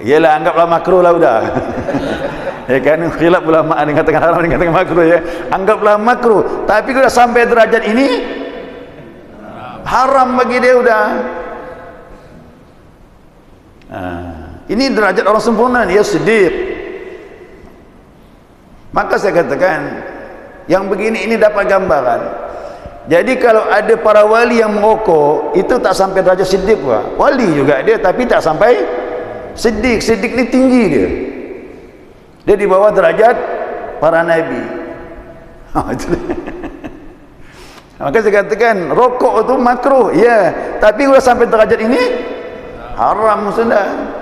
Iyalah, anggaplah makruh lah udah. Ya kan, khilaf ulama ada katakan haram, ada katakan makruh ya. Anggaplah makruh, tapi kalau sampai derajat ini haram bagi dia udah. Ini derajat orang sempurna, dia siddiq. Maka saya katakan yang begini ini dapat gambaran. Jadi kalau ada para wali yang merokok, itu tak sampai derajat siddiq, Pak. Wali juga dia, tapi tak sampai siddiq. Siddiq ni tinggi dia. Dia di bawah derajat para nabi. Maka saya katakan rokok itu makruh, ya, tapi kalau sampai derajat ini haram sudah.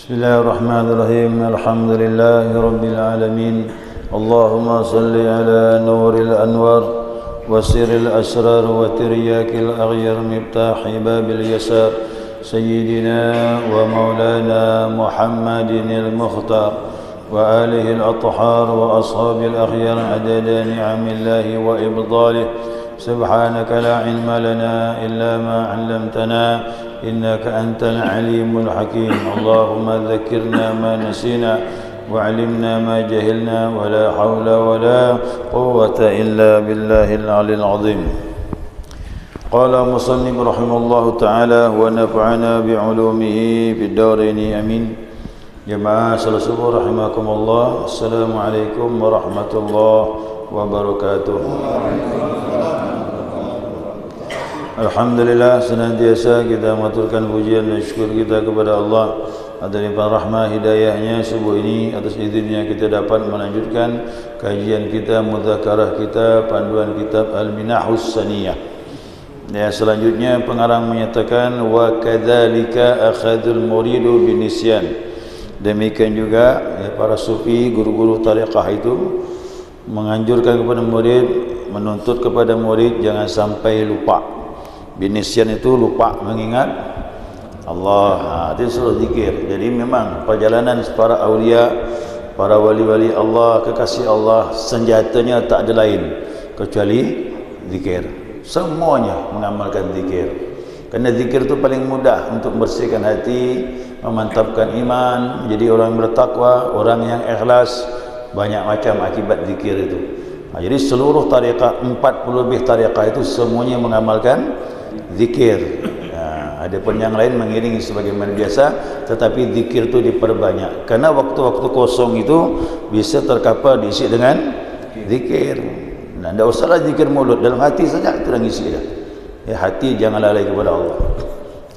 Bismillahirrahmanirrahim. Alhamdulillahi rabbil alamin. Allahumma salli ala nuril anwar wa sirril asrar wa tiryakil aghyar miftahi babil yasar sayyidina wa maulana Muhammadin al-mukhtar wa alihi al-athhar wa ashabil akhyar adada ni'amillahi wa ibdalih. Subhanaka la ilma lana illa ma 'allamtana إنك أنت العليم الحكيم. اللهم ذكرنا ما نسينا وعلمنا ما جهلنا ولا حول ولا قوة إلا بالله العلي العظيم. قال مصنف رحمه الله تعالى ونفعنا بعلومه في الدارين آمين. جماعة الصبح رحمكم الله. السلام عليكم ورحمة الله وبركاته. Alhamdulillah, senantiasa kita maturkan pujian dan syukur kita kepada Allah atas limpahan rahmah hidayahnya subuh ini. Atas izinnya kita dapat melanjutkan kajian kita, mudzakarah kita, panduan kitab Al-Minahus Saniyah. Ya, selanjutnya pengarang menyatakan wa kadzalika akhadul muridu binisyan. Demikian juga ya, para sufi, guru-guru tariqah itu menganjurkan kepada murid, menuntut kepada murid jangan sampai lupa. Binisyan itu lupa mengingat Allah. Itu suruh zikir. Jadi memang perjalanan para awliya, para wali-wali Allah, kekasih Allah, senjatanya tak ada lain kecuali zikir. Semuanya mengamalkan zikir. Kerana zikir itu paling mudah untuk membersihkan hati, memantapkan iman, menjadi orang bertakwa, orang yang ikhlas. Banyak macam akibat zikir itu. Jadi seluruh tariqah, 40 lebih tariqah itu semuanya mengamalkan zikir. Ada pun yang lain mengiringi sebagaimana biasa, tetapi zikir itu diperbanyak. Karena waktu-waktu kosong itu bisa terkapar diisi dengan zikir. Nah, tidak usahlah zikir mulut, dalam hati saja itu dah ngisi dah. Ya, hati jangan lalai kepada Allah.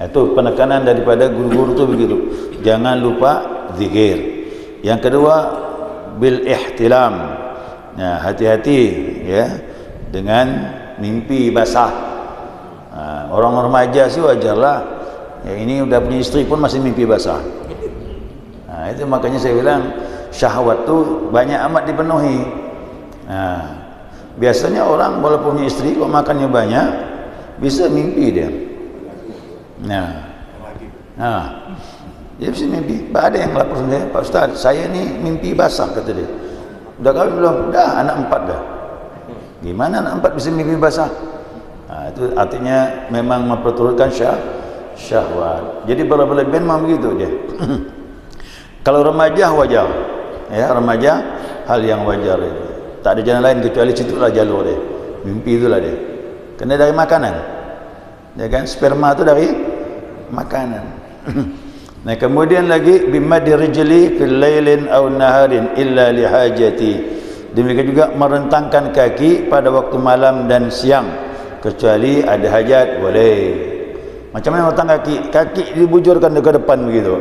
Itu penekanan daripada guru-guru itu begitu. Jangan lupa zikir. Yang kedua, bil ihtilam. Nah, hati-hati ya dengan mimpi basah. Orang remaja sih wajarlah. Ya, ini udah punya istri pun masih mimpi basah. Itu makanya saya bilang syahwat tu banyak amat dipenuhi. Biasanya orang walaupun punya istri kok makannya banyak, bisa mimpi dia. Dia mesti mimpi. Ada yang lapor saya, Pak Ustaz, saya ni mimpi basah, kata dia. Dah kahwin belum? Dah, anak 4 dah. Gimana anak 4 bisa mimpi basah? Itu artinya memang memperturutkan syahwat. Jadi berlebihan memang begitu dia. Kalau remaja wajar, ya, remaja hal yang wajar itu. Tak ada jalan lain kecuali situlah jalur dia. Mimpi itulah dia. Kena dari makanan. Ya kan, sperma itu dari makanan. Nah, kemudian lagi bimadi rijli fil lailin aw naharin illa li hajati. Demikian juga merentangkan kaki pada waktu malam dan siang kecuali ada hajat, boleh. Macam mana merentang kaki? Kaki dibujurkan ke depan begitu.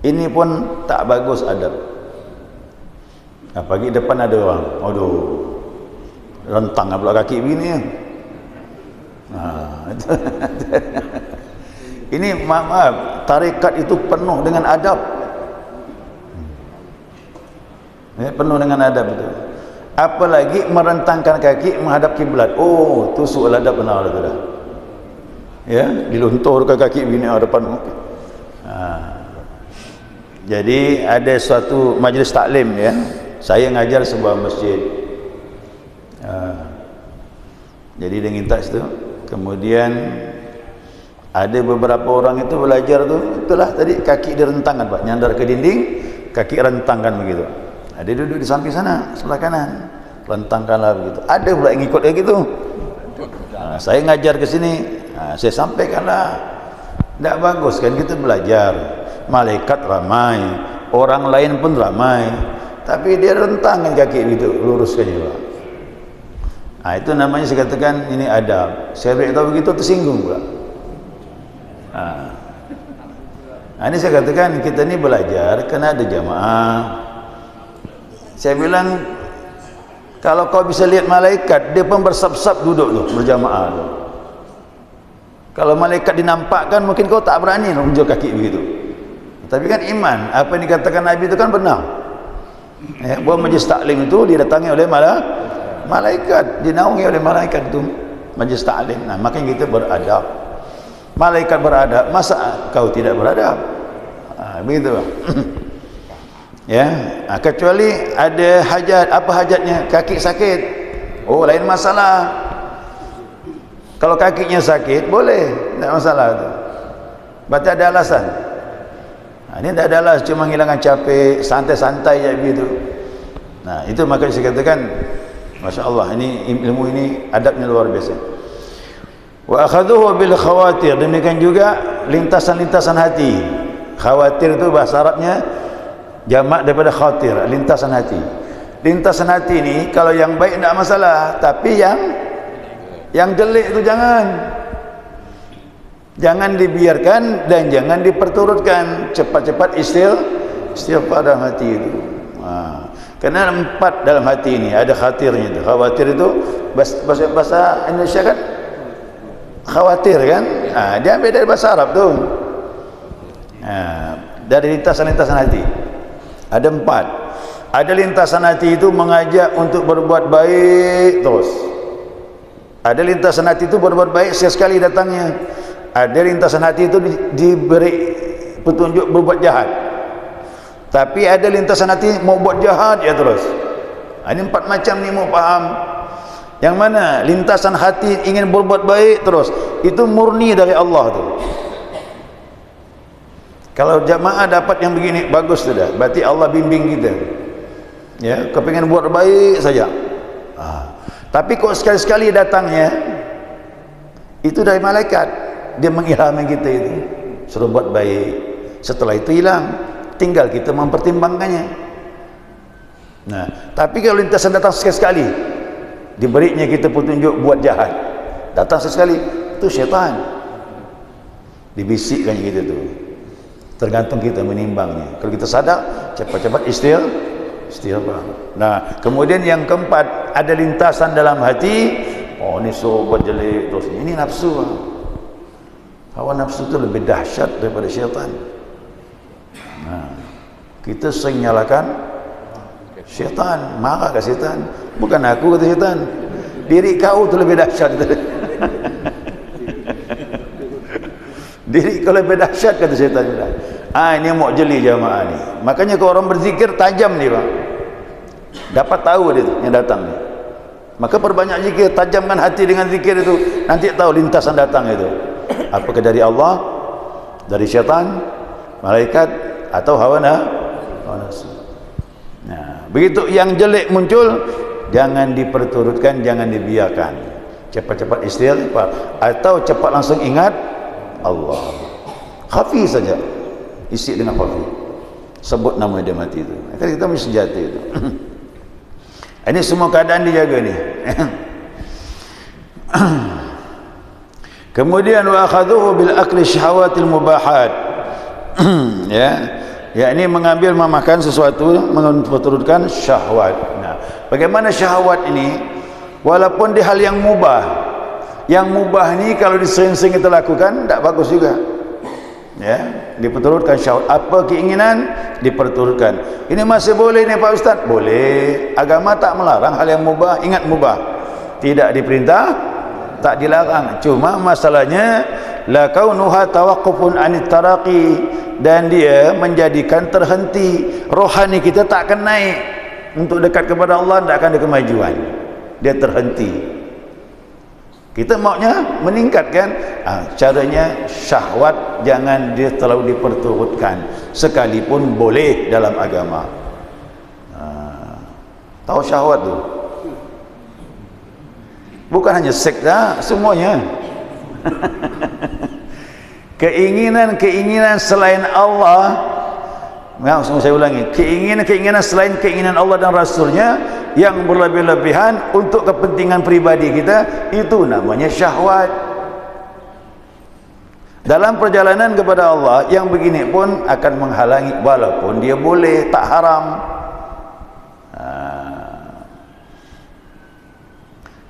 Ini pun tak bagus adab. Pagi depan ada orang, aduh, rentang pula kaki begini ya. Ini maaf, tarekat itu penuh dengan adab. Ya, penuh dengan adab itu. Apalagi merentangkan kaki menghadap kiblat. Oh, tu soal adab benar itu dah. Ya, dilunturkan kaki begini depan muka. Jadi ada suatu majlis taklim ya. Saya ngajar sebuah masjid. Jadi dia minta situ. Kemudian ada beberapa orang itu belajar tu, itulah tadi kaki direntangkan Pak, nyandar ke dinding, kaki rentangkan begitu. Dia duduk di samping sana, sebelah kanan, rentangkanlah begitu. Ada pula yang ikut kayak gitu. Saya ngajar ke sini, saya sampaikanlah, tidak bagus kan kita belajar. Malaikat ramai, orang lain pun ramai, tapi dia rentangkan kaki begitu, luruskan juga. Itu namanya saya katakan ini adab. Saya beritahu begitu tersinggung pula. Ini saya katakan kita ni belajar kena ada jamaah. Saya bilang kalau kau bisa lihat malaikat, dia pun bersab-sab duduk tu berjamaah tu. Kalau malaikat dinampakkan mungkin kau tak berani menunjuk kaki begitu. Tapi kan iman, apa yang dikatakan Nabi itu kan benar. Bahawa majlis taklim itu didatangi oleh malaikat, dinaungi oleh malaikat itu majlis taklim. Makanya kita beradab. Malaikat beradab, masa kau tidak beradab? Begitu. Ya, kecuali ada hajat. Apa hajatnya? Kaki sakit. Oh, lain masalah. Kalau kakinya sakit, boleh, tidak masalah itu. Berarti ada alasan. Ini tidak ada alasan, cuma hilangkan capek, santai-santai je begitu. Itu maka saya katakan, Masya Allah, ini ilmu ini adabnya luar biasa. Wa akhadhuhu bil khawatir, demikian juga lintasan-lintasan hati. Khawatir itu bahasa Arabnya jamak daripada khatir, lintasan hati. Lintasan hati ini kalau yang baik tidak masalah, tapi yang jelek itu jangan dibiarkan dan jangan diperturutkan. Cepat-cepat istighfar dalam hati itu. Kerana 4 dalam hati ini ada khatirnya itu. Khawatir itu bahasa Indonesia kan khawatir kan, dia ambil dari bahasa Arab tu. Dari lintasan-lintasan hati ada 4. Ada lintasan hati itu mengajak untuk berbuat baik terus. Ada lintasan hati itu berbuat baik sekali datangnya. Ada lintasan hati itu diberi petunjuk berbuat jahat. Tapi ada lintasan hati mau buat jahat ya terus. Ini 4 macam ni mau faham. Yang mana lintasan hati ingin berbuat baik terus, itu murni dari Allah tu. Kalau jamaah dapat yang begini, bagus sudah. Berarti Allah bimbing kita. Ya, kepingin buat baik saja. Tapi kok sekali-sekali datangnya itu dari malaikat, dia mengilhami kita itu suruh buat baik. Setelah itu hilang, tinggal kita mempertimbangkannya. Tapi kalau lintasan datang sekali-sekali, diberinya kita petunjuk buat jahat, datang sekali, itu syaitan dibisikkan kita tu. Tergantung kita menimbangnya. Kalau kita sadar, cepat-cepat istighfar. Kemudian yang keempat, ada lintasan dalam hati. Oh, ni sobat jelek terus. Ini nafsu. Hawa nafsu itu lebih dahsyat daripada syaitan. Kita sering nyalakan syaitan, marah ke syaitan. Bukan aku, kata syaitan. Diri kau tu lebih dahsyat. Diri kau lebih dahsyat, kata syaitan. Ini mau jeli jamaah ni. Makanya kalau orang berzikir tajam ni bang, dapat tahu dia tu yang datang ni. Maka perbanyak zikir, tajamkan hati dengan zikir itu, nanti tahu lintasan datang itu apakah dari Allah, dari syaitan, malaikat, atau hawa nafsu. Nah, begitu yang jelek muncul, jangan diperturutkan, jangan dibiarkan. Cepat-cepat istighfar atau cepat langsung ingat Allah. Khafi saja, isi dengan khafi, sebut nama dia mati itu. Kan kita mesti senjata itu. Ini semua keadaan dijaga ni. Kemudian wa akhadhuhu bil akli syahawatil mubahat. Ya, ini mengambil memakan sesuatu memperturutkan syahwat. Nah, bagaimana syahwat ini? Walaupun di hal yang mubah. Yang mubah ni kalau disering-sering kita lakukan tak bagus juga. Ya, diperturutkan syahwat. Apa keinginan diperturutkan. Ini masih boleh ni Pak Ustaz? Boleh. Agama tak melarang hal yang mubah. Ingat mubah, tidak diperintah, tak dilarang. Cuma masalahnya la kaunuha tawaqqufun anit taraqi, dan dia menjadikan terhenti rohani kita tak akan naik untuk dekat kepada Allah, tak akan ada kemajuan. Dia terhenti. Kita maunya meningkatkan. Caranya syahwat jangan dia terlalu diperturutkan, sekalipun boleh dalam agama. Tahu syahwat tu bukan hanya seks dah, semuanya. Keinginan-keinginan selain Allah, saya ulangi, keinginan-keinginan selain keinginan Allah dan Rasulnya yang berlebih-lebihan untuk kepentingan pribadi kita, itu namanya syahwat. Dalam perjalanan kepada Allah yang begini pun akan menghalangi, walaupun dia boleh, tak haram.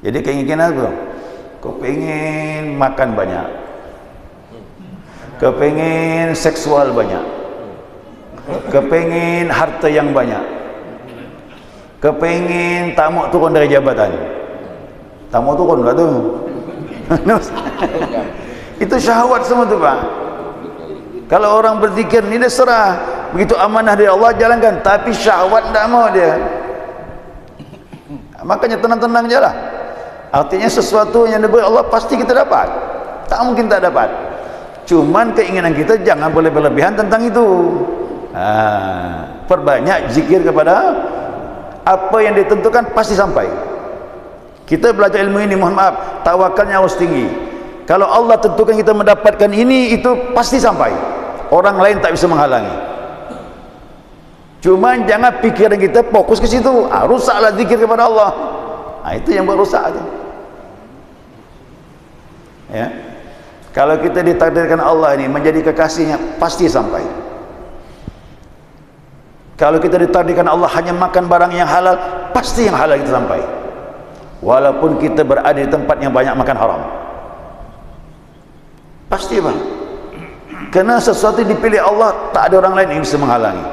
Jadi keinginan apa? Kau pengen makan banyak, kau pengen seksual banyak, kepengin harta yang banyak, kepengin tamu turun dari jabatan. Tamu turun lah tu. Itu syahwat semua tu Pak. Kalau orang berzikir ni dia serah, begitu amanah dari Allah jalankan, tapi syahwat tak mau dia. Makanya tenang-tenang je lah. Artinya sesuatu yang diberi Allah pasti kita dapat, tak mungkin tak dapat. Cuman keinginan kita jangan boleh berlebihan tentang itu. Perbanyak zikir kepada apa yang ditentukan, pasti sampai. Kita belajar ilmu ini, mohon maaf, tawakalnya harus tinggi. Kalau Allah tentukan kita mendapatkan ini, itu pasti sampai. Orang lain tak bisa menghalangi. Cuman jangan pikiran kita fokus ke situ. Rusaklah zikir kepada Allah. Itu yang berusak tu. Ya. Kalau kita ditakdirkan Allah ini menjadi kekasihnya, pasti sampai. Kalau kita ditakdirkan Allah hanya makan barang yang halal, pasti yang halal kita sampai. Walaupun kita berada di tempat yang banyak makan haram, pasti bang. Kerana sesuatu dipilih Allah, tak ada orang lain yang bisa menghalangi.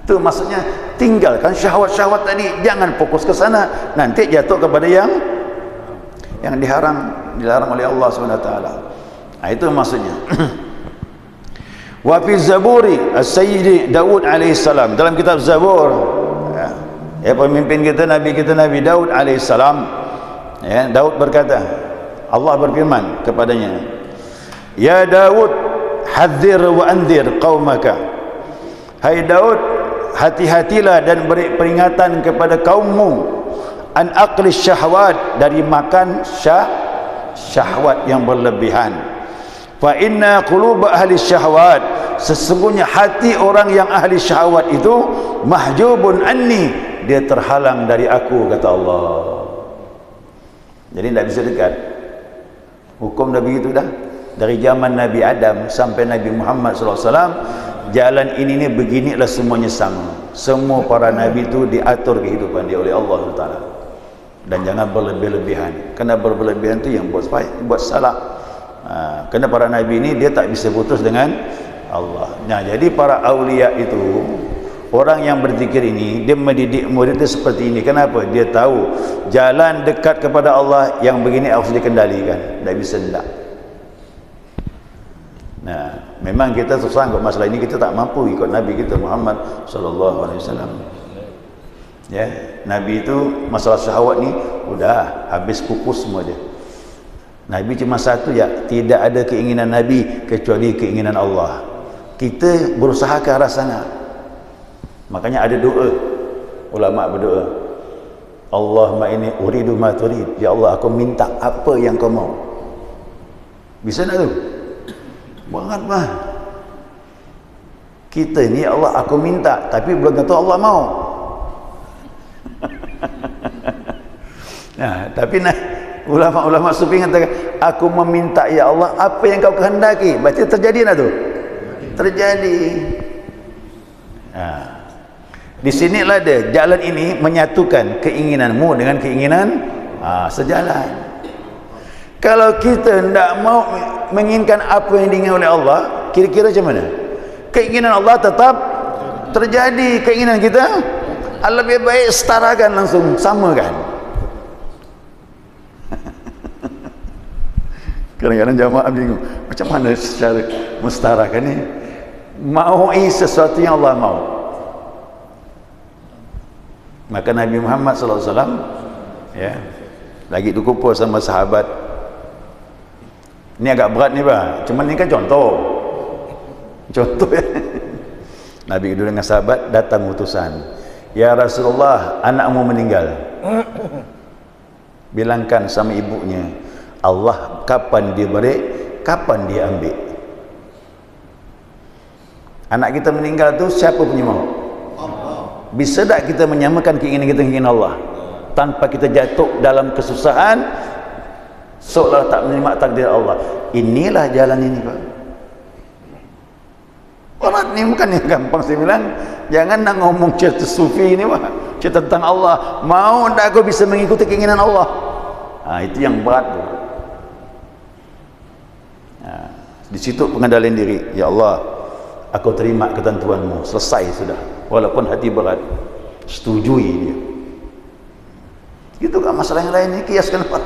Itu maksudnya, tinggalkan syahwat-syahwat tadi, jangan fokus ke sana, nanti jatuh kepada yang dilarang oleh Allah SWT. Itu maksudnya. Wa fi Zaburi As-Sayyidi Daud alaihissalam, dalam kitab Zabur, pemimpin kita Nabi Daud alaihissalam, Daud berkata, Allah berfirman kepadanya, ya Daud, hadzir wa anzir qaumaka. Hai Daud, hati-hatilah dan beri peringatan kepada kaummu, an aqli syahwat, dari makan syahwat yang berlebihan. Fa inna qulub ahli syahwat, sesungguhnya hati orang yang ahli syahwat itu mahjubun anni, dia terhalang dari aku, kata Allah. Jadi tidak bisa dekat. Hukum Nabi itu dah dari zaman Nabi Adam sampai Nabi Muhammad SAW, jalan ini beginilah semuanya sama. Semua para Nabi itu diatur kehidupan dia oleh Allah SWT. Dan jangan berlebih-lebihan, kerana berlebihan itu yang buat salah. Kerana para Nabi ini dia tak bisa putus dengan Allah. Nah, jadi para awliya itu, orang yang berzikir ini, dia mendidik muridnya seperti ini. Kenapa? Dia tahu jalan dekat kepada Allah yang begini harus dikendalikan, tak bisa hendak. Nah, Memang kita susah untuk masalah ini, kita tak mampu ikut Nabi kita Muhammad sallallahu alaihi wasallam. Ya, Nabi itu masalah syahwat ni udah habis pupus semua dia. Nabi cuma satu ya, tidak ada keinginan Nabi kecuali keinginan Allah. Kita berusaha ke arah sana. Makanya ada doa, ulama berdoa, Allahumma inni uridu ma turid, ya Allah aku minta apa yang kau mau. Bisa tak tu? Banget mah. Kita ni Allah aku minta, tapi belum tentu Allah mau. Nah, tapi ulama-ulama sufi katakan, aku meminta ya Allah apa yang kau kehendaki. Berarti terjadi tak tu? Terjadi. Nah, di sinilah dia jalan ini menyatukan keinginanmu dengan keinginan sejalan. Kalau kita tidak mau menginginkan apa yang diinginkan oleh Allah, kira-kira macam mana? Keinginan Allah tetap terjadi, keinginan kita lebih baik setarakan langsung, samakan. Kadang-kadang jamaah bingung, macam mana secara mustarakan ni? Maui sesuatu yang Allah mau. Maka Nabi Muhammad SAW ya, lagi berkumpul sama sahabat. Ini agak berat ni Pak, cuma ni kan contoh ya. Nabi duduk dengan sahabat, datang utusan, ya Rasulullah, anakmu meninggal. Bilangkan sama ibunya, Allah kapan dia beri, kapan dia ambil. Anak kita meninggal tu siapa punya mau? Bisa tak kita menyamakan keinginan kita dengan Allah tanpa kita jatuh dalam kesusahan seolah tak menerima takdir Allah? Inilah jalan ini Pak. Orang ni bukan yang gampang. Saya bilang jangan nak ngomong cerita sufi ini Pak, cerita tentang Allah. Mau tak aku bisa mengikuti keinginan Allah? Itu yang berat tu. Di situ pengendalian diri. Ya Allah, aku terima ketentuanmu, selesai sudah, walaupun hati berat, setujui dia. Gitu kan masalah yang lain ni kiaskan apa?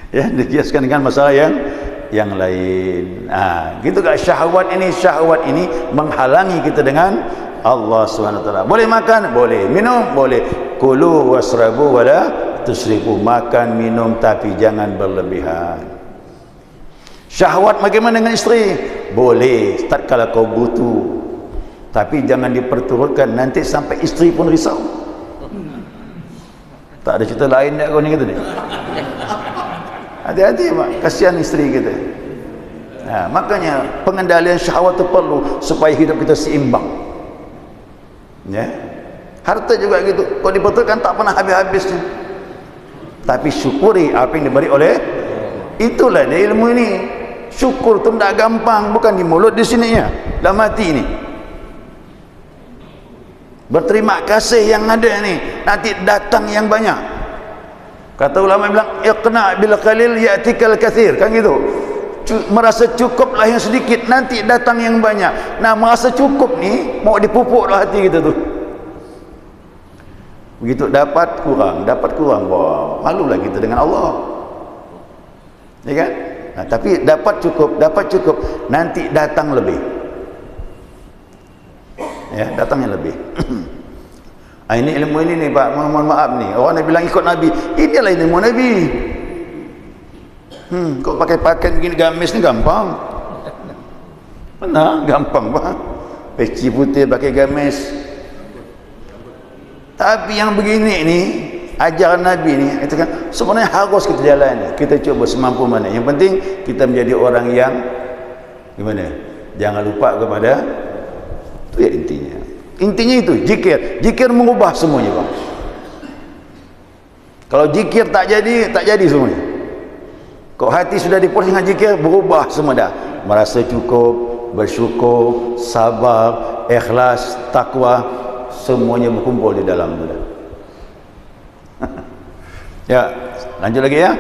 Ya, dikiaskan dengan masalah yang lain. Gitu kan syahwat ini menghalangi kita dengan Allah SWT. Boleh makan, boleh minum, boleh. Kulu wasrabu wala tusrifu, makan minum tapi jangan berlebihan. Syahwat bagaimana dengan isteri? Boleh tatkala kau butuh, tapi jangan diperturutkan, nanti sampai isteri pun risau. Tak ada cerita lain tak kau ni kata ni. Hati-hati Pak, kasihan isteri kita. Makanya pengendalian syahwat itu perlu supaya hidup kita seimbang. Ya. Harta juga gitu, kau diperturutkan tak pernah habis-habisnya. Tapi syukuri apa yang diberi oleh, itulah dia ilmu ini. Syukur tu tak gampang, bukan di mulut, di sini ya, dalam hati ni. Berterima kasih yang ada ni, nanti datang yang banyak. Kata ulama bilang, iqna bil qalil ya'tikal katsir, kan gitu. Merasa cukuplah yang sedikit, nanti datang yang banyak. Nah, merasa cukup ni mau dipupuklah hati kita tu. Begitu dapat kurang, wah, malulah kita dengan Allah. Ya kan? Tapi dapat cukup, nanti datang lebih. Ya, datangnya lebih. Ini ilmu ini nih Pak, mohon maaf nih. Orang yang bilang ikut Nabi, inilah ilmu Nabi. Kau pakai pakaian begini gamis ni gampang. Mana? Gampang Pak. Peci putih pakai gamis. Tapi yang begini ni, ajaran Nabi ni, itu kan sebenarnya harus kita jalani. Kita coba semampu mana. Yang penting kita menjadi orang yang gimana? Jangan lupa kepada itu ya intinya. Intinya itu zikir. Zikir mengubah semuanya Bang. Kalau zikir tak jadi semuanya. Kalau hati sudah dipenuhi dengan zikir, berubah semua dah. Merasa cukup, bersyukur, sabar, ikhlas, takwa, semuanya berkumpul di dalam tu. Ya, lanjut lagi ya.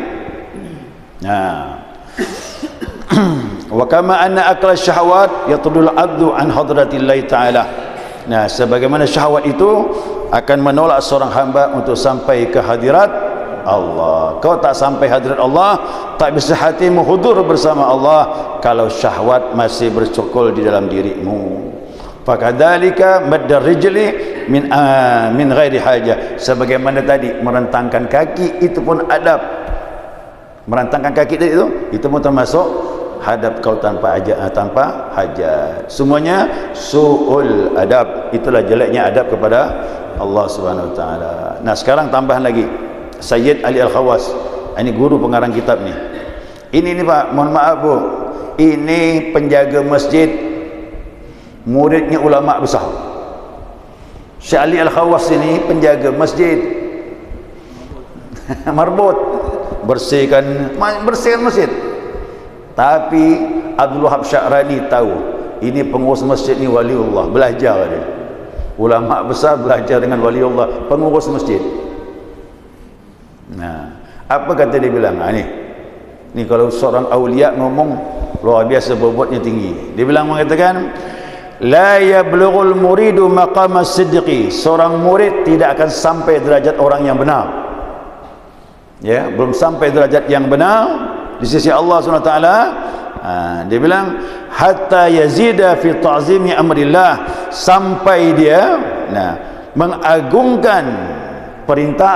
Wa kama anna akla syahwat yatudul abdu an hadratillahi ta'ala. Nah, sebagaimana syahwat itu akan menolak seorang hamba untuk sampai ke hadirat Allah. Kau tak sampai hadirat Allah, tak bisa hatimu hudur bersama Allah kalau syahwat masih bercokol di dalam dirimu. Fakadzalika maddar rijli min ghairi hajah. Sebagaimana tadi merentangkan kaki itu pun adab. Merentangkan kaki tadi itu pun termasuk hadap kau tanpa hajat. Semuanya su'ul adab. Itulah jeleknya adab kepada Allah Subhanahu wa taala. Nah, sekarang tambahan lagi. Sayyid Ali Al-Khawas. Ini guru pengarang kitab ni. Ini Pak, mohon maaf Bu. Ini penjaga masjid, muridnya ulama besar. Syekh Ali Al-Khawas ini penjaga masjid. Marbot, bersihkan masjid. Tapi Abdul Wahab Sya'rani tahu ini pengurus masjid ni waliullah, belajar dia. Ulama besar belajar dengan waliullah, pengurus masjid. Nah, apa kata dia bilang? Ni kalau seorang aulia ngomong luar biasa, bobotnya tinggi. Dia bilang, mengatakan la yablughul muridu maqama siddiqi. Seorang murid tidak akan sampai derajat orang yang benar. Ya, belum sampai derajat yang benar di sisi Allah SWT. Dia bilang hatta yazida fi ta'zimi amrillah, sampai dia mengagungkan perintah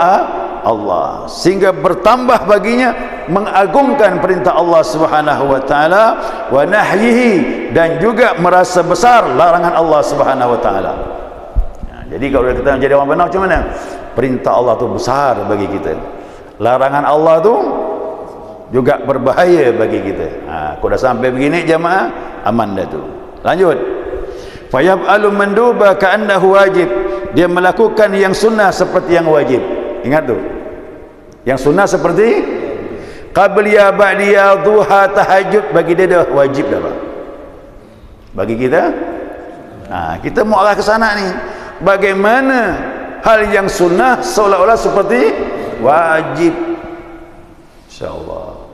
Allah, sehingga bertambah baginya mengagungkan perintah Allah Subhanahu wa taala, wa nahyihi, dan juga merasa besar larangan Allah Subhanahu wa taala. Jadi kalau kita menjadi orang benar macam mana? Perintah Allah tu besar bagi kita, larangan Allah tu juga berbahaya bagi kita. Kalau dah sampai begini jemaah, aman dah tu. Lanjut. Fayab'alu manduba ka'annahu wajib. Dia melakukan yang sunnah seperti yang wajib. Ingat tu. Yang sunnah seperti qabliya, ba'diya, duha, tahajud, bagi dia dah wajib dah Pak. Bagi kita, kita mau arah ke sana ni. Bagaimana hal yang sunnah seolah-olah seperti wajib. InsyaAllah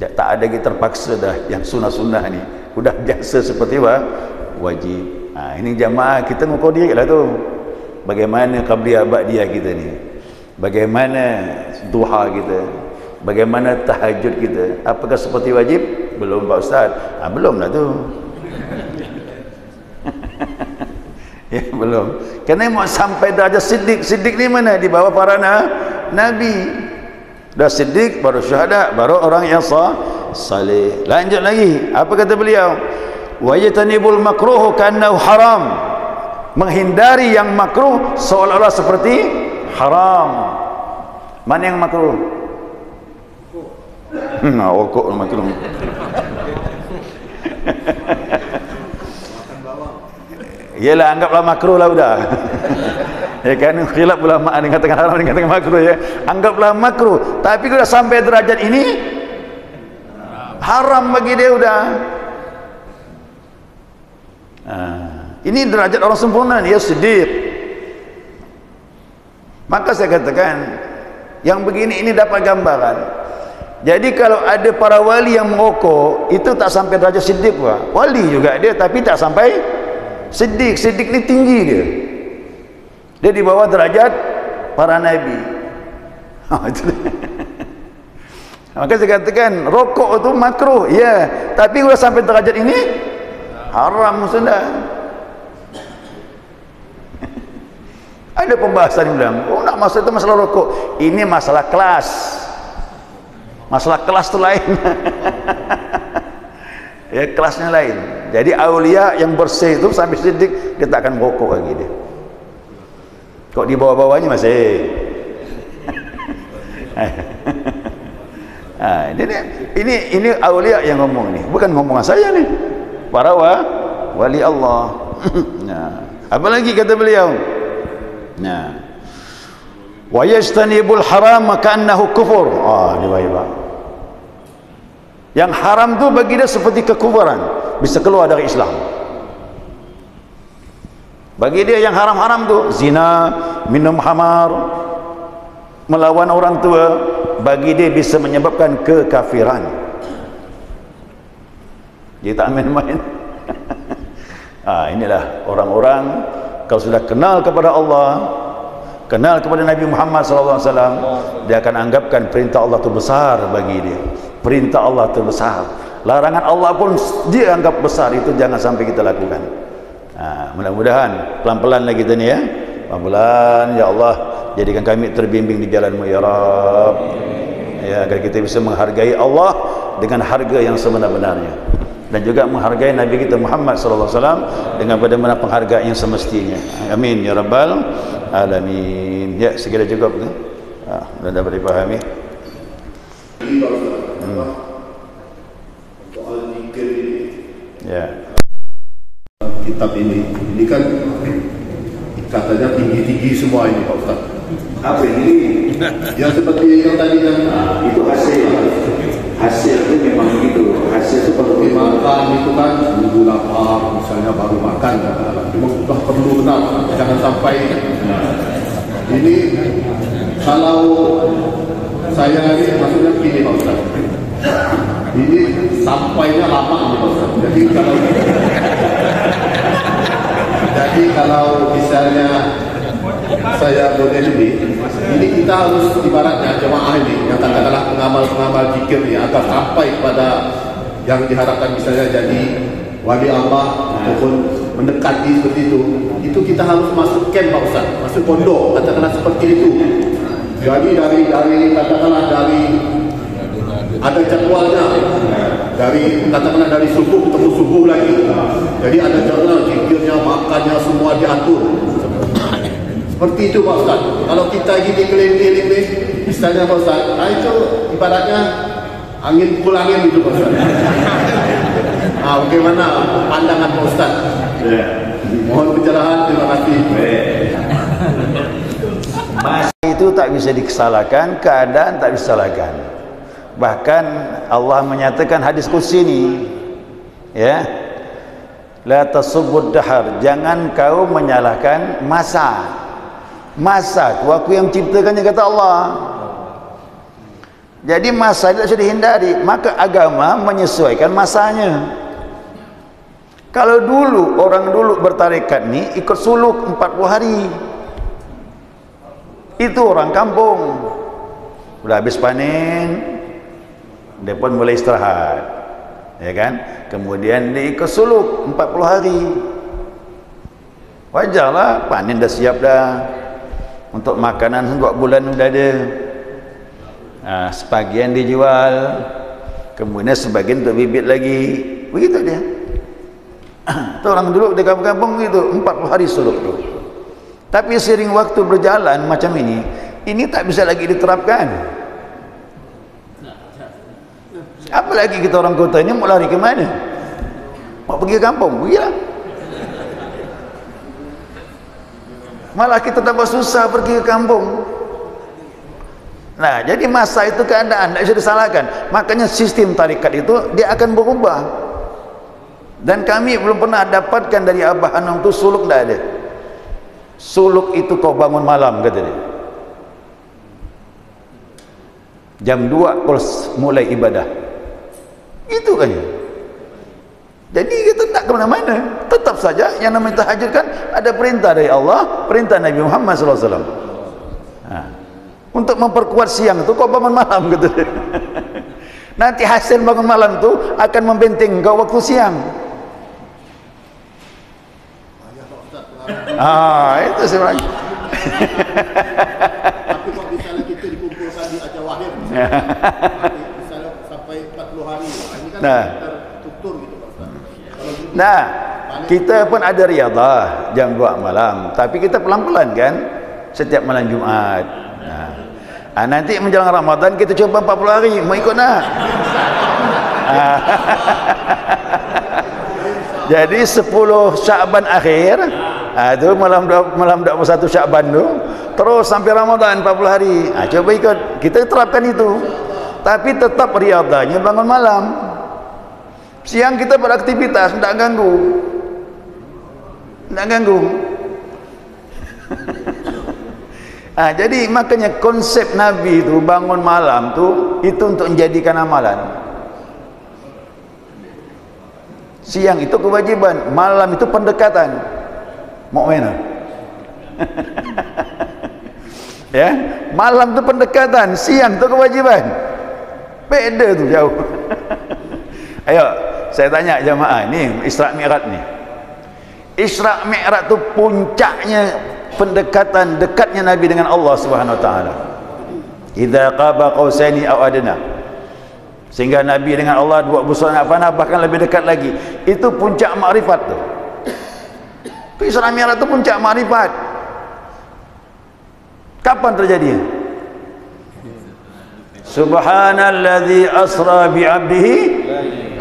tak ada lagi terpaksa dah yang sunnah-sunnah ni. Sudah biasa seperti wajib. Ini jamaah kita ngukur diri lah tu. Bagaimana qabliyah ba'diyah kita ni, bagaimana duha kita, bagaimana tahajud kita. Apakah seperti wajib? Belum Pak Ustaz. Belum lah tu. Ya, belum. Kerana mau sampai darjah siddiq. Siddiq ni mana? Di bawah para nabi. Dah siddiq, baru syuhada, baru orang yang salih. Lanjut lagi, apa kata beliau? Wa yatanibul makruh kannahu haram. Menghindari yang makruh seolah-olah seperti haram. Mana yang makruh? Rokok makruh. Yalah, anggaplah makruh lah udah. Ya kan, khilaf ulama ni katakan haram, ni katakan makruh ya. Anggaplah makruh, tapi kalau sampai derajat ini haram bagi dia udah. Ini derajat orang sempurna, dia siddiq. Maka saya katakan yang begini ini dapat gambaran. Jadi kalau ada para wali yang merokok, itu tak sampai derajat siddiq Pak. Wali juga dia, tapi tak sampai siddiq. Siddiq ni tinggi dia. Dia di bawah derajat para nabi. Maka saya katakan rokok itu makruh, ya, tapi kalau sampai derajat ini haram sudah. Ada pembahasan yang bilang, nak masalah itu masalah rokok. Ini masalah kelas. Masalah kelas itu lain. Ya, kelasnya lain. Jadi aulia yang bersih itu sampai siddiq, dia tak akan merokok lagi dia. Kok di bawah-bawahnya masih. Ini aulia yang ngomong ni, bukan ngomongan saya ni. Para wali Allah. Apa lagi kata beliau? Wa yastanibul haram ka'annahu kufur. Ni baik Pak. Yang haram tu bagi dia seperti kekufuran, bisa keluar dari Islam. Bagi dia yang haram-haram tu zina, minum khamar, melawan orang tua, bagi dia bisa menyebabkan kekafiran. Dia tak main-main. Inilah orang-orang kalau sudah kenal kepada Allah, kenal kepada Nabi Muhammad SAW, dia akan anggapkan perintah Allah itu besar bagi dia. Perintah Allah itu besar, larangan Allah pun dia anggap besar. Itu jangan sampai kita lakukan. Mudah-mudahan pelan-pelan lagi kita ni ya, pelan-pelan. Ya Allah, jadikan kami terbimbing di jalan-Mu ya Rabb, ya, agar kita bisa menghargai Allah dengan harga yang sebenar-benarnya, dan juga menghargai Nabi kita Muhammad SAW dengan bagaimana penghargaan yang semestinya. Amin ya Rabbal Alamin. Ya, segera cukup tu. Dah dapat dipahami. Ya. Kitab ini kan katanya tinggi-tinggi semua ini Pak Ustaz. Apa ini? Yang seperti yang tadi kan Itu hasil itu memang begitu. Hasil itu perlu makan itu kan nunggu lapar misalnya baru makan katakanlah. Cuma sudah perlu benar, jangan sampai ini. Kalau saya ini maksudnya begini Pak Ustaz, ini sampainya lama nih Pak Ustaz. Jadi kalau misalnya saya boleh lebih, ini kita harus ibaratnya jemaah ini yang katakanlah pengamal-pengamal zikir ini agar sampai kepada yang diharapkan misalnya jadi wali Allah ataupun mendekati seperti itu kita harus masuk camp Pak Ustaz, masuk pondok katakanlah seperti itu. Jadi dari katakanlah dari ada jadwalnya, dari katakanlah dari subuh ketemu subuh lagi. Jadi ada jadwal zikirnya, makannya semua diatur. Seperti itu Pak Ustaz. Kalau kita gini keliling-keliling nih, misalnya Pak Ustaz, itu ibaratnya angin pukul angin gitu Pak Ustaz. Bagaimana pandangan Pak Ustaz? Mohon pencerahan, terima kasih. Masa itu tak bisa disalahkan, keadaan tak bisa disalahkan. Bahkan Allah menyatakan hadis qudsi ini, ya, la tasubbud dahar, jangan kau menyalahkan masa. Masa itu aku yang menciptakannya, kata Allah. Jadi masa tidak bisa dihindari, maka agama menyesuaikan masanya. Kalau dulu orang dulu bertarekat ni ikut suluk 40 hari, itu orang kampung. Sudah habis panen, dia pun mulai istirahat, ya kan? Kemudian dia ikut suluk 40 hari. Wajarlah, panen dah siap dah, untuk makanan 2 bulan sudah ada. Sebagian dijual, kemudian sebagian untuk bibit lagi. Begitu dia. Itu orang dulu di kampung-kampung itu 40 hari suluk tu. Tapi seiring waktu berjalan macam ini tak bisa lagi diterapkan. Apalagi kita orang kota ini mau lari ke mana? Mau pergi ke kampung? Pergilah. Malah kita tambah susah pergi ke kampung. Nah, jadi masa itu keadaan tidak bisa disalahkan. Makanya sistem tarikat itu dia akan berubah. Dan kami belum pernah dapatkan dari Abah Anam itu suluk, tidak ada. Suluk itu kau bangun malam, kata dia. Jam 2 kau mulai ibadah. Itu kan. Jadi kita tak ke mana-mana. Tetap saja yang namanya tahajud kan ada perintah dari Allah, perintah Nabi Muhammad SAW. Untuk memperkuat siang itu kau bangun malam, kata dia. Nanti hasil bangun malam itu akan membenting kau waktu siang. Itu sebenarnya. Tapi kalau misalnya kita dikumpulkan di Aceh Wahid, misalnya sampai 40 hari, ini kan terstruktur gitu Pak Ustaz. Nah, kita pun ada riyadhah jam 2 malam, tapi kita pelan-pelan kan setiap malam Jumaat. Nanti menjelang Ramadan kita coba 40 hari, mau ikut nak? Jadi 10 Sya'ban akhir, itu malam 21 Sya'ban tu, terus sampai Ramadan 40 hari. Coba ikut, kita terapkan itu. Tapi tetap riyadhahnya bangun malam. Siang kita beraktivitas, tidak ganggu. Tidak ganggu. Jadi makanya konsep Nabi itu bangun malam tu itu untuk menjadikan amalan. Siang itu kewajiban, malam itu pendekatan. Mau mana? Ya, malam tu pendekatan, siang tu kewajiban. Beda tu jauh. Ayo, saya tanya jemaah ni Isra Mi'raj ni. Isra Mi'raj tu puncaknya pendekatan dekatnya Nabi dengan Allah Subhanahu Wa Taala. Idza qaba qausaini aw adna. Sehingga Nabi dengan Allah dua busur nak panah, bahkan lebih dekat lagi. Itu puncak makrifat tu. Isra Mi'raj tu puncak makrifat. Kapan terjadi? Subhanalladzi asra bi 'abdihi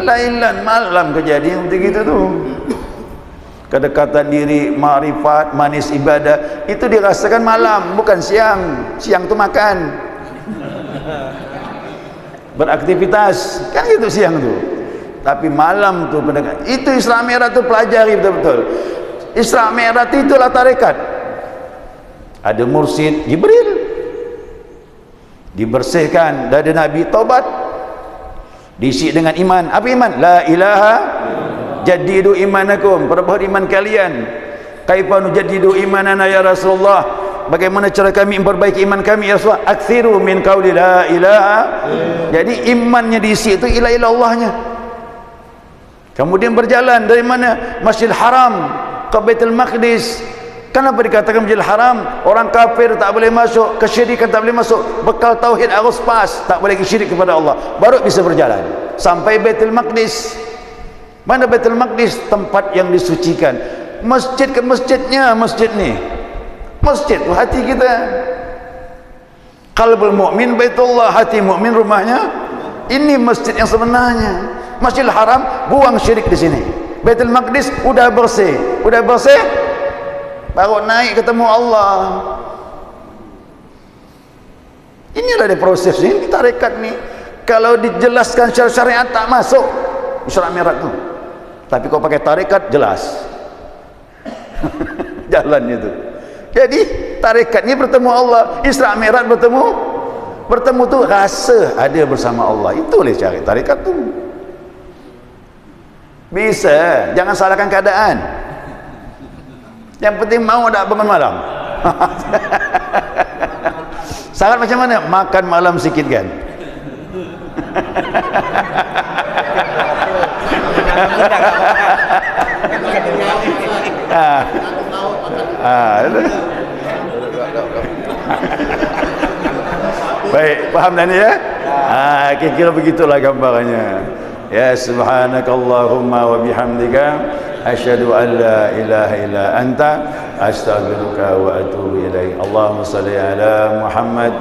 lailan, malam kejadian begitu tu. Kedekatan diri, makrifat, manis ibadah itu dirasakan malam, bukan siang. Siang tu makan, beraktivitas, kan gitu siang tu. Tapi malam tu pendekat. Itu Isra Mi'raj tu pelajari betul-betul. Isra Mi'raj itulah tarekat. Ada mursyid Jibril, dibersihkan dari Nabi, taubat, diisi dengan iman. Apa iman? La ilaha jadidu imanakum, perbaharui iman kalian. Kaifa nujaddidu imanana ya Rasulullah, bagaimana cara kami memperbaiki iman kami ya Rasulullah? Aktsiru min qauli la ilaha. Jadi imannya diisi itu ilah Allahnya. Kemudian berjalan dari mana? Masjidil Haram ke Baitul Maqdis. Kenapa dikatakan Masjidil Haram? Orang kafir tak boleh masuk, kesyirikan tak boleh masuk, bekal tauhid harus pas, tak boleh syirik kepada Allah, baru bisa berjalan sampai Baitul Maqdis. Mana Baitul Maqdis? Tempat yang disucikan. Masjid ke masjidnya, masjid ni, masjid tu hati kita. Qalbul mu'min baitullah, hati mukmin rumahnya. Ini masjid yang sebenarnya. Masjidil Haram, buang syirik di sini. Baitul Maqdis udah bersih, baru naik ketemu Allah. Inilah dia proses ini, tarekat ni. Kalau dijelaskan secara syariat tak masuk Isra Mi'raj tu. Tapi kau pakai tarekat jelas. Jalan itu. Jadi tarekat ni bertemu Allah, Isra Mi'raj bertemu tu rasa ada bersama Allah. Itulah cari tarekat tu. Bisa, jangan salahkan keadaan. Yang penting mau tak bangun malam. Syarat macam mana? Makan malam sikit kan. Baik, faham dah ni ya? Kira-kira begitulah gambarannya. Ya subhanakallahumma wa bihamdika asyhadu an la ilaha illa anta astaghfiruka wa atubu ilaik. Allahumma shalli ala Muhammad